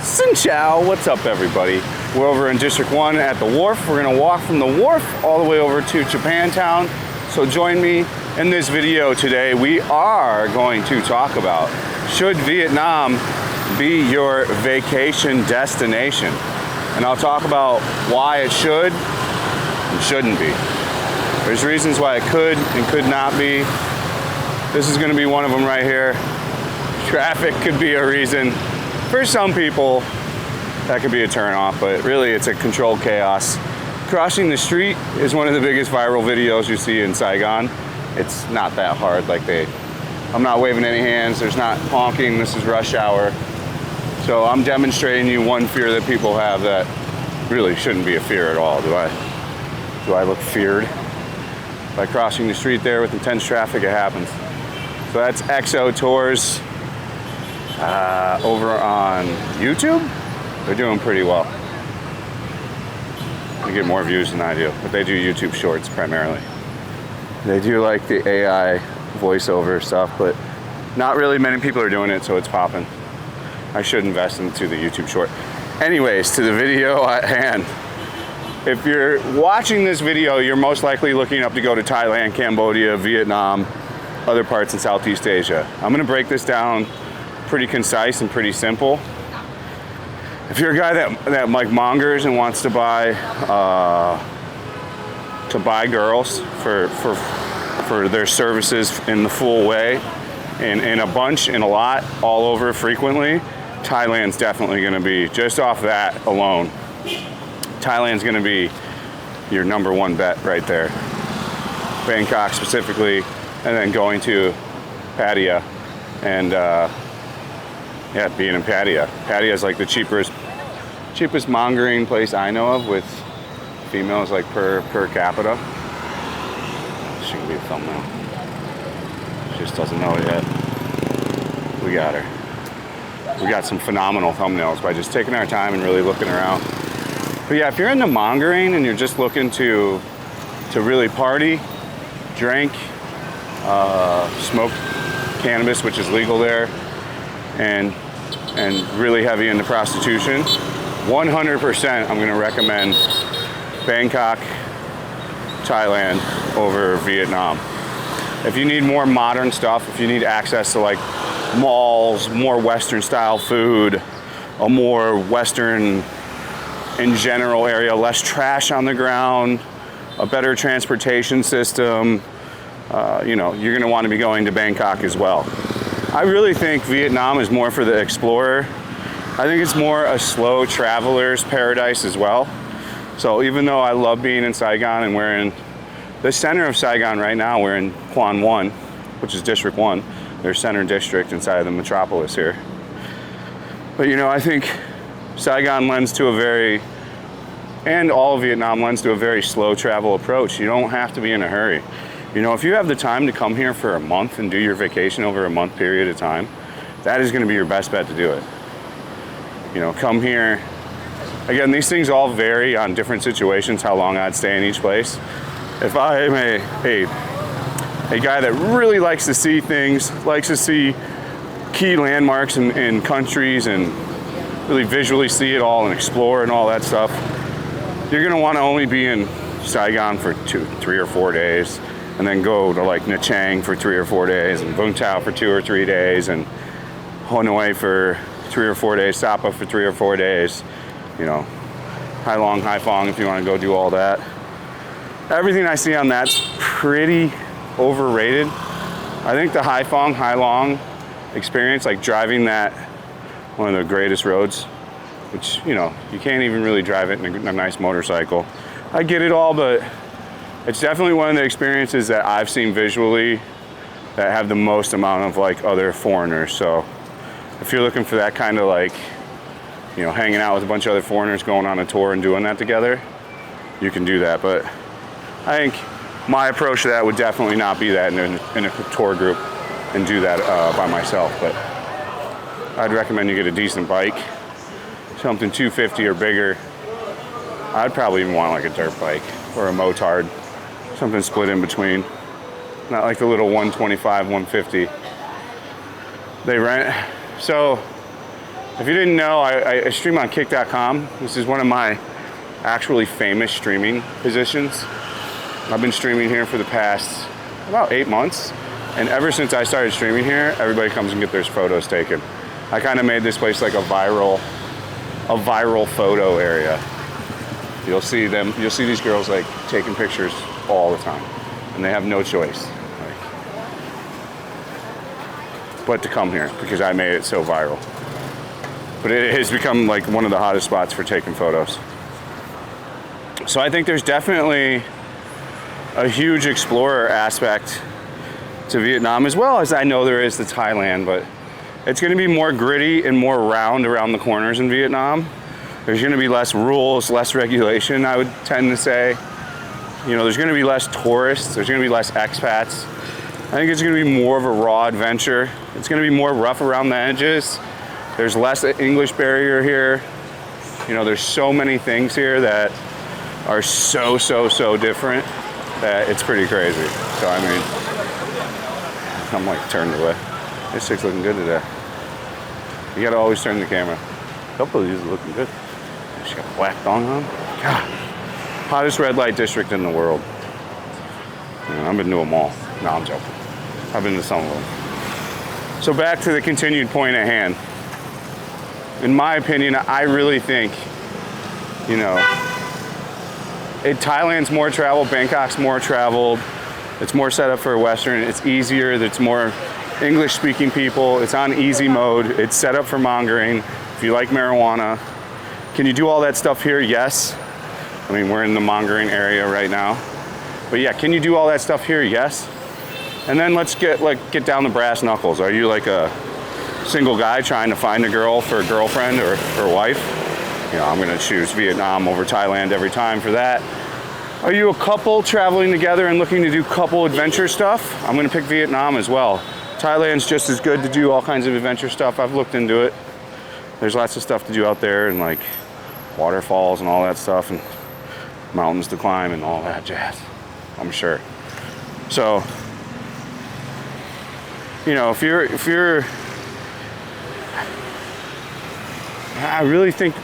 Xin Chao, what's up everybody? We're over in District 1 at the wharf. We're gonna walk from the wharf all the way over to Japantown. So join me in this video today. We are going to talk about, should Vietnam be your vacation destination? And I'll talk about why it should and shouldn't be. There's reasons why it could and could not be. This is gonna be one of them right here. Traffic could be a reason. For some people, that could be a turnoff, but really it's a controlled chaos. Crossing the street is one of the biggest viral videos you see in Saigon. It's not that hard. I'm not waving any hands, there's not honking, this is rush hour. So I'm demonstrating you one fear that people have that really shouldn't be a fear at all. Do I look feared? By crossing the street there with intense traffic, it happens. So that's XO Tours. Over on YouTube, they're doing pretty well. They get more views than I do, but they do YouTube Shorts primarily. They do like the AI voiceover stuff, but not really many people are doing it, so it's popping. I should invest into the YouTube Short. Anyways, to the video at hand. If you're watching this video, you're most likely looking up to go to Thailand, Cambodia, Vietnam, other parts in Southeast Asia. I'm gonna break this down pretty concise and pretty simple. If you're a guy that like mongers and wants to buy girls for their services in the full way, in a bunch, in a lot, all over, frequently, Thailand's definitely going to be, just off that alone, Thailand's going to be your number one bet right there. Bangkok specifically, and then going to Pattaya and yeah, being in Pattaya. Pattaya is like the cheapest mongering place I know of, with females like per capita. She can be a thumbnail. She just doesn't know it yet. We got her. We got some phenomenal thumbnails by just taking our time and really looking around. But yeah, if you're into mongering and you're just looking to really party, drink, smoke cannabis, which is legal there, and really heavy into prostitution, 100% I'm going to recommend Bangkok, Thailand over Vietnam. If you need more modern stuff, if you need access to like malls, more Western style food, a more Western in general area, less trash on the ground, a better transportation system, you know, you're going to want to be going to Bangkok as well. I really think Vietnam is more for the explorer. I think it's more a slow traveler's paradise as well. So even though I love being in Saigon, and we're in the center of Saigon right now, we're in Quan 1, which is District 1, their center district inside of the metropolis here. But you know, I think Saigon lends to a very, and all of Vietnam lends to a very slow travel approach. You don't have to be in a hurry. You know, if you have the time to come here for a month and do your vacation over a month period of time, that is going to be your best bet to do it. You know, come here. Again, these things all vary on different situations, how long I'd stay in each place. If I am a guy that really likes to see things, likes to see key landmarks in countries and really visually see it all and explore and all that stuff, you're going to want to only be in Saigon for 2, 3, or 4 days. And then go to like Nha Trang for 3 or 4 days, and Vung Tau for 2 or 3 days, and Hanoi for 3 or 4 days, Sapa for 3 or 4 days, you know, Hai Long, Hai Phong if you want to go do all that. Everything I see on that's pretty overrated. I think the Hai Phong, Hai Long experience, like driving that, one of the greatest roads, which, you know, you can't even really drive it in a nice motorcycle. I get it all, but it's definitely one of the experiences that I've seen visually that have the most amount of like other foreigners. So if you're looking for that kind of like, you know, hanging out with a bunch of other foreigners, going on a tour and doing that together, you can do that. But I think my approach to that would definitely not be that in a tour group and do that by myself. But I'd recommend you get a decent bike, something 250 or bigger. I'd probably even want like a dirt bike or a motard. Something split in between. Not like the little 125, 150 they rent. So If you didn't know, I stream on Kick.com. This is one of my actually famous streaming positions. I've been streaming here for the past about 8 months. And ever since I started streaming here, everybody comes and get their photos taken. I kind of made this place like a viral photo area. You'll see these girls like taking pictures all the time, and they have no choice but to come here because I made it so viral. But it has become like one of the hottest spots for taking photos. So I think there's definitely a huge explorer aspect to Vietnam, as well as I know there is to Thailand, but it's going to be more gritty and more round around the corners in Vietnam. There's going to be less rules, less regulation, I would tend to say. You know, there's going to be less tourists, there's going to be less expats. I think it's going to be more of a raw adventure. It's going to be more rough around the edges. There's less English barrier here. You know, there's so many things here that are so different that it's pretty crazy. So I mean, I'm like turned away. This chick's looking good today. You gotta always turn the camera. A couple of these are looking good. She got a black thong on. God. Hottest red light district in the world. I've been to them all. No, I'm joking. I've been to some of them. So back to the continued point at hand. In my opinion, I really think, you know, Thailand's more traveled, Bangkok's more traveled. It's more set up for Western. It's easier. It's more English-speaking people. It's on easy mode. It's set up for mongering. If you like marijuana, can you do all that stuff here? Yes. I mean, we're in the mongering area right now. But yeah, can you do all that stuff here? Yes. And then let's get down the brass knuckles. Are you like a single guy trying to find a girl for a girlfriend or wife? You know, I'm gonna choose Vietnam over Thailand every time for that. Are you a couple traveling together and looking to do couple adventure stuff? I'm gonna pick Vietnam as well. Thailand's just as good to do all kinds of adventure stuff. I've looked into it. There's lots of stuff to do out there, and like waterfalls and all that stuff, and mountains to climb and all that jazz, I'm sure. So, you know, if you're, I really think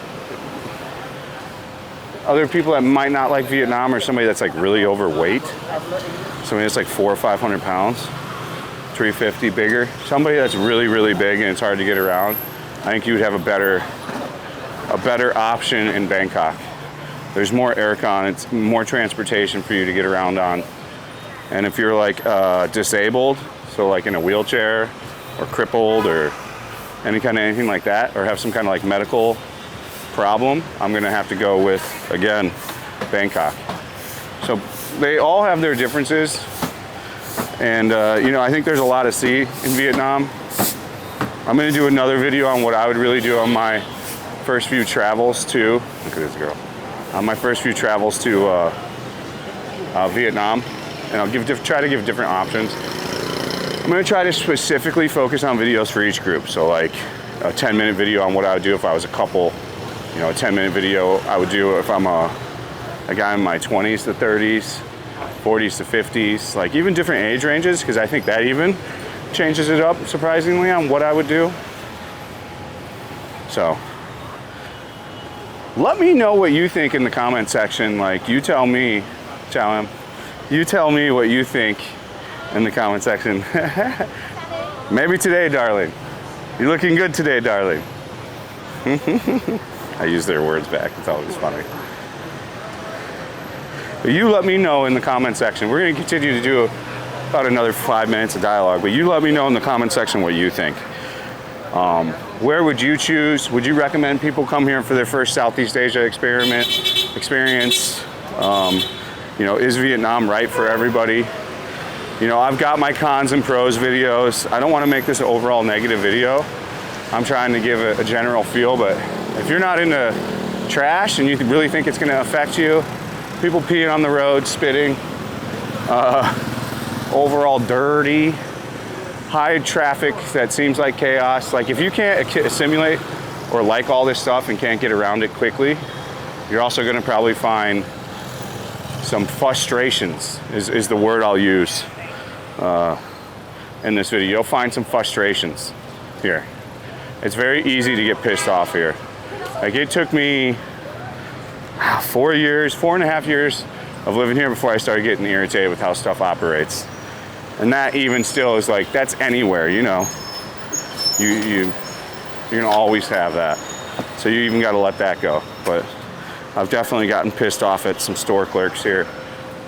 other people that might not like Vietnam are somebody that's like really overweight, somebody that's like 400 or 500 pounds, 350 bigger, somebody that's really big and it's hard to get around. I think you would have a better option in Bangkok. There's more aircon, it's more transportation for you to get around on. And if you're like disabled, so like in a wheelchair or crippled or anything like that, or have some kind of like medical problem, I'm gonna have to go with, again, Bangkok. So they all have their differences. And you know, I think there's a lot to see in Vietnam. I'm gonna do another video on what I would really do on my first few travels to, look at this girl, on my first few travels to Vietnam. And I'll try to give different options. I'm gonna try to specifically focus on videos for each group. So like a 10-minute video on what I would do if I was a couple, you know, a 10-minute video I would do if I'm a guy in my 20s to 30s, 40s to 50s, like even different age ranges, because I think that even changes it up surprisingly on what I would do. So let me know what you think in the comment section. Like, you tell me what you think in the comment section. Maybe today, darling. You're looking good today, darling. I use their words back. It's always funny. But you let me know in the comment section. We're going to continue to do about another 5 minutes of dialogue, but you let me know in the comment section what you think. Where would you choose? Would you recommend people come here for their first Southeast Asia experience? You know, is Vietnam right for everybody? You know, I've got my cons and pros videos. I don't want to make this an overall negative video. I'm trying to give a general feel, but if you're not into trash and you really think it's going to affect you, people peeing on the road, spitting, overall dirty, high traffic that seems like chaos. Like, if you can't assimilate or like all this stuff and can't get around it quickly, you're also going to probably find some frustrations, is the word I'll use in this video. You'll find some frustrations here. It's very easy to get pissed off here. Like, it took me 4.5 years of living here before I started getting irritated with how stuff operates. And that even still is like, that's anywhere, you know. You're gonna always have that. So you even gotta let that go. But I've definitely gotten pissed off at some store clerks here.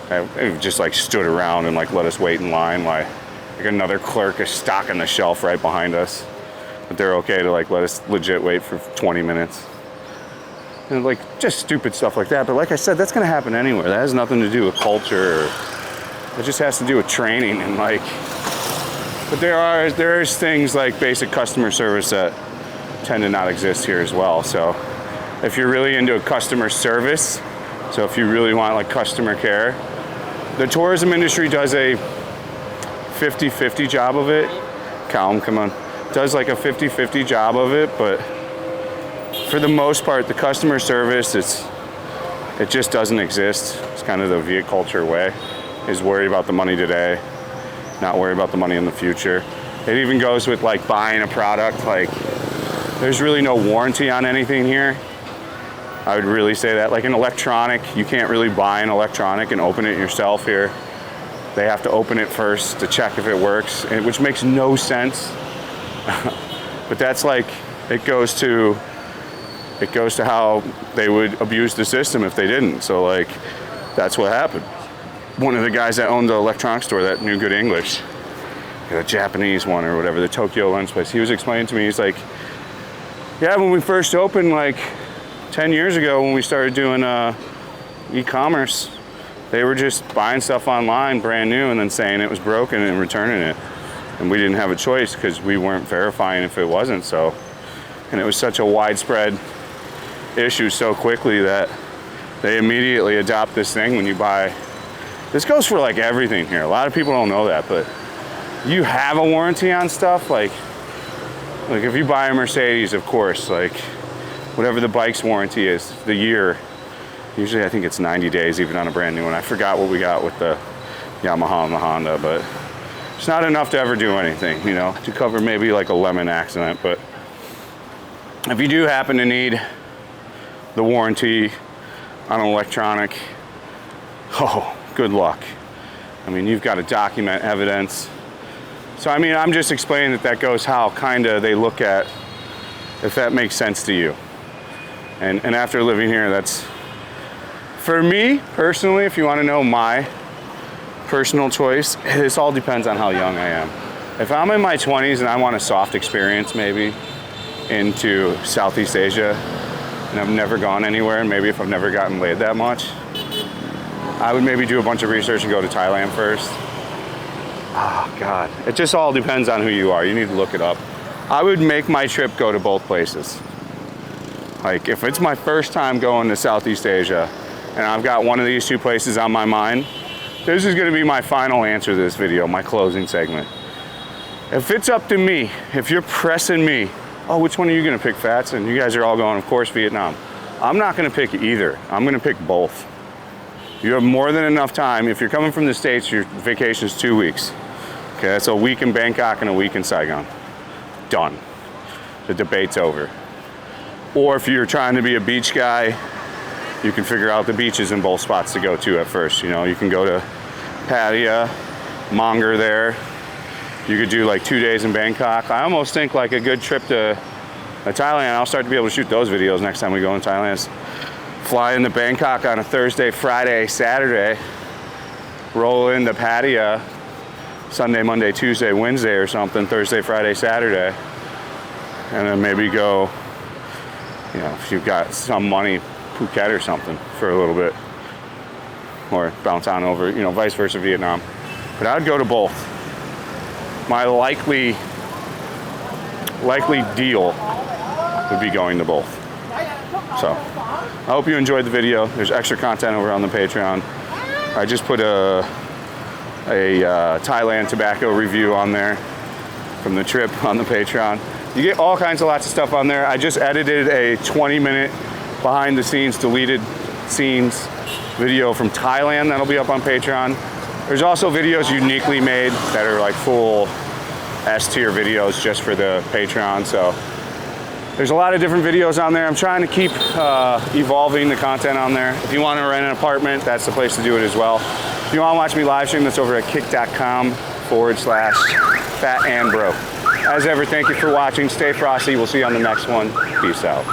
They've just like stood around and like let us wait in line while like another clerk is stocking the shelf right behind us. But they're okay to like let us legit wait for 20 minutes. And like just stupid stuff like that. But like I said, that's gonna happen anywhere. That has nothing to do with culture. It just has to do with training and like, but there's things like basic customer service that tend to not exist here as well. So if you're really into customer service, so if you really want like customer care, the tourism industry does a 50-50 job of it. Calm, come on. Does like a 50-50 job of it, but for the most part, the customer service, it just doesn't exist. It's kind of the Viet culture way, is worry about the money today, not worry about the money in the future. It even goes with like buying a product. Like, there's really no warranty on anything here. I would really say that. Like an electronic, you can't really buy an electronic and open it yourself here. They have to open it first to check if it works, which makes no sense. But that's like, it goes to how they would abuse the system if they didn't. So like, that's what happened. One of the guys that owned the electronics store that knew good English, the Japanese one or whatever, the Tokyo Lens place, he was explaining to me, he's like, yeah, when we first opened like 10 years ago, when we started doing e-commerce, they were just buying stuff online brand new and then saying it was broken and returning it. And we didn't have a choice because we weren't verifying if it wasn't. So, and it was such a widespread issue so quickly that they immediately adopt this thing when you buy. This goes for like everything here. A lot of people don't know that, but you have a warranty on stuff. Like if you buy a Mercedes, of course, like whatever the bike's warranty is, the year, usually I think it's 90 days even on a brand new one. I forgot what we got with the Yamaha and the Honda, but it's not enough to ever do anything, you know, to cover maybe like a lemon accident. But if you do happen to need the warranty on an electronic, oh, good luck. I mean, you've got to document evidence. So, I mean, I'm just explaining that goes how kind of they look at, if that makes sense to you. And after living here, that's, for me personally, if you want to know my personal choice, this all depends on how young I am. If I'm in my 20s and I want a soft experience maybe into Southeast Asia, and I've never gone anywhere, and maybe if I've never gotten laid that much, I would maybe do a bunch of research and go to Thailand first. Oh God, it just all depends on who you are. You need to look it up. I would make my trip go to both places. Like if it's my first time going to Southeast Asia and I've got one of these two places on my mind, this is gonna be my final answer to this video, my closing segment. If it's up to me, if you're pressing me, oh, which one are you gonna pick, Fats? And you guys are all going, of course, Vietnam. I'm not gonna pick either. I'm gonna pick both. You have more than enough time. If you're coming from the States, your vacation is 2 weeks. Okay, that's a week in Bangkok and a week in Saigon. Done. The debate's over. Or if you're trying to be a beach guy, you can figure out the beaches in both spots to go to at first. You know, you can go to Pattaya, Monger there. You could do like 2 days in Bangkok. I almost think like a good trip to Thailand, I'll start to be able to shoot those videos next time we go in Thailand, is fly into Bangkok on a Thursday, Friday, Saturday, roll into Pattaya Sunday, Monday, Tuesday, Wednesday or something, Thursday, Friday, Saturday, and then maybe go, you know, if you've got some money, Phuket or something for a little bit, or bounce on over, you know, vice versa, Vietnam. But I'd go to both. My likely deal would be going to both. So I hope you enjoyed the video. There's extra content over on the Patreon. I just put a Thailand tobacco review on there from the trip on the Patreon. You get all kinds of lots of stuff on there. I just edited a 20-minute behind the scenes deleted scenes video from Thailand that'll be up on Patreon. There's also videos uniquely made that are like full S-tier videos just for the Patreon. So There's a lot of different videos on there. I'm trying to keep evolving the content on there. If you want to rent an apartment, that's the place to do it as well. If you want to watch me live stream, that's over at kick.com/fatandbro. As ever, thank you for watching. Stay frosty. We'll see you on the next one. Peace out.